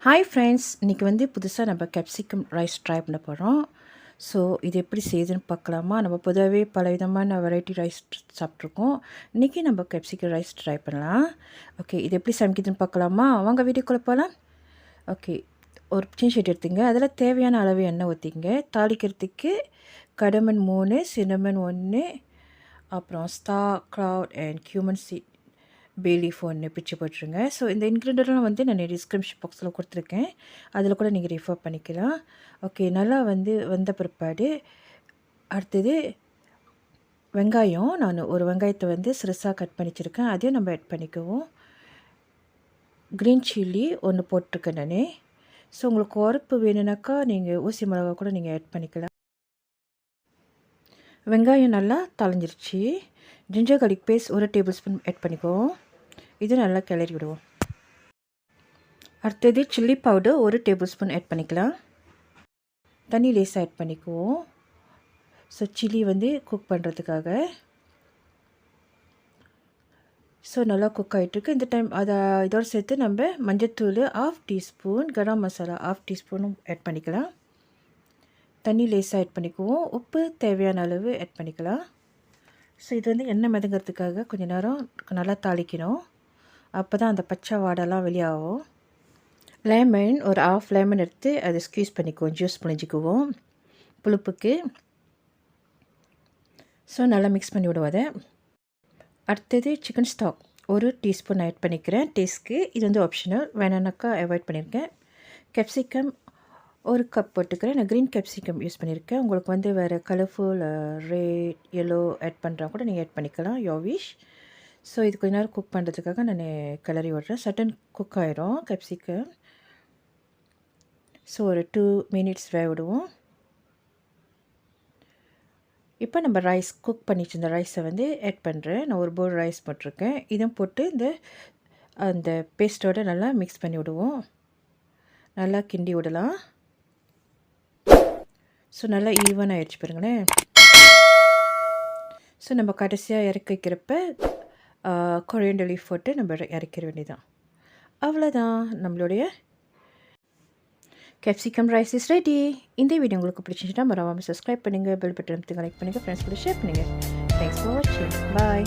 Hi friends, இன்றைக்கி வந்து புதுசாக நம்ம கேப்சிகம் ரைஸ் ட்ரை பண்ண போகிறோம். ஸோ இது எப்படி செய்யுதுன்னு பார்க்கலாமா? நம்ம பொதுவாகவே பல விதமான வெரைட்டி ரைஸ் சாப்பிட்ருக்கோம். இன்றைக்கி நம்ம கேப்சிகம் ரைஸ் ட்ரை பண்ணலாம். ஓகே, இது எப்படி சமைக்குதுன்னு பார்க்கலாமா? வாங்க வீடியோக்குள்ளே போகலாம். ஓகே, ஒரு சின்ன ஷீட் எடுத்துங்க. அதில் தேவையான அளவு எண்ணெய் ஊற்றிங்க. தாளிக்கிறதுக்கு கடமன் 3, சின்னமன் 1, அப்புறம் star, clove and cumin seed, bay leaf ஒன்று பிச்சு போட்டுருங்க. ஸோ இந்த இன்க்ரீடியன்ட்லாம் வந்து நான் டிஸ்கிரிப்ஷன் பாக்ஸில் கொடுத்துருக்கேன். அதில் கூட நீங்கள் ரெஃபர் பண்ணிக்கலாம். ஓகே, நல்லா வந்த பிற்பாடு அடுத்தது வெங்காயம். நான் ஒரு வெங்காயத்தை வந்து சிறுசாக கட் பண்ணி வச்சுருக்கேன். அதையும் நம்ம ஆட் பண்ணிக்குவோம். க்ரீன் சில்லி ஒன்று போட்டிருக்கேன் நான். ஸோ உங்களுக்கு உரப்பு வேணும்னாக்கா நீங்கள் ஊசி மிளகா கூட நீங்கள் ஆட் பண்ணிக்கலாம். வெங்காயம் நல்லா தளைஞ்சிருச்சு. Ginger garlic paste 1 tablespoon add பண்ணிக்குவோம். இது நல்லா கிளறி விடுவோம். அடுத்தது chilli powder 1 tablespoon add பண்ணிக்கலாம். தண்ணி லேசாக ஆட் பண்ணிக்குவோம். ஸோ சில்லி வந்து குக் பண்ணுறதுக்காக. ஸோ நல்லா குக் ஆகிட்டுருக்கு. இந்த டைம் இதோடு சேர்த்து நம்ம மஞ்சத்தூள் 1/2 டீஸ்பூன், கரம் மசாலா 1/2 டீஸ்பூனும் ஆட் பண்ணிக்கலாம். தண்ணி லேசாக ஆட் பண்ணிக்குவோம். உப்பு தேவையான அளவு ஆட் பண்ணிக்கலாம். ஸோ இது வந்து எண்ணெய் மிதங்கிறதுக்காக கொஞ்சம் நேரம் நல்லா தாளிக்கணும். அப்போ தான் அந்த பச்சை வாடெல்லாம் வெளியாகும். லெமன் ஒரு 1/2 லெமன் எடுத்து அதை ஸ்க்யூஸ் பண்ணிக்குவோம். ஜூஸ் புழிஞ்சிக்குவோம் புளிப்புக்கு. ஸோ நல்லா மிக்ஸ் பண்ணி விடுவோம் அதை. அடுத்தது சிக்கன் ஸ்டாக் 1 டீஸ்பூன் ஆட் பண்ணிக்கிறேன் டேஸ்ட்க்கு. இது வந்து ஆப்ஷனல், வேணானாக்கா அவாய்ட் பண்ணியிருக்கேன். கேப்சிகம் 1 கப் போட்டுக்கிறேன். நான் க்ரீன் கேப்சிகம் யூஸ் பண்ணியிருக்கேன். உங்களுக்கு வந்து வேறு கலர்ஃபுல் ரெட், எல்லோ ஆட் பண்ணுறா கூட நீங்கள் ஆட் பண்ணிக்கலாம், யோர் விஷ். ஸோ இது கொஞ்ச நேரம் குக் பண்ணுறதுக்காக நான் கிளறி விட்றேன். சட்டன் குக் ஆகிரும் கேப்சிகம். ஸோ ஒரு 2 மினிட்ஸ் வேக விடுவோம். இப்போ நம்ம ரைஸ் குக் பண்ணி வச்சிருந்த ரைஸை வந்து ஆட் பண்ணுறேன். நான் ஒரு பவுல் ரைஸ் போட்டிருக்கேன். இதையும் போட்டு அந்த பேஸ்ட்டோடு நல்லா மிக்ஸ் பண்ணி விடுவோம். நல்லா கிண்டி விடலாம். ஸோ நல்லா ஈவன் ஆகிடுச்சு பாருங்களேன். ஸோ நம்ம கடைசியாக இறக்கி வைக்கிறப்ப கொரியண்டர் லீஃப் போட்டு நம்ம இறக்கிற வேண்டியதான். அவ்வளோதான், நம்மளுடைய கேப்சிகம் ரைஸ் இஸ் ரெடி. இந்த வீடியோ உங்களுக்கு பிடிச்சிருந்துச்சுன்னா மறக்காமல் சப்ஸ்கிரைப் பண்ணுங்கள், பெல் பட்டன் லைக் பண்ணுங்கள், ஃப்ரெண்ட்ஸ் கூட ஷேர் பண்ணுங்கள். தேங்க்ஸ் ஃபார் வாட்சிங். பாய்.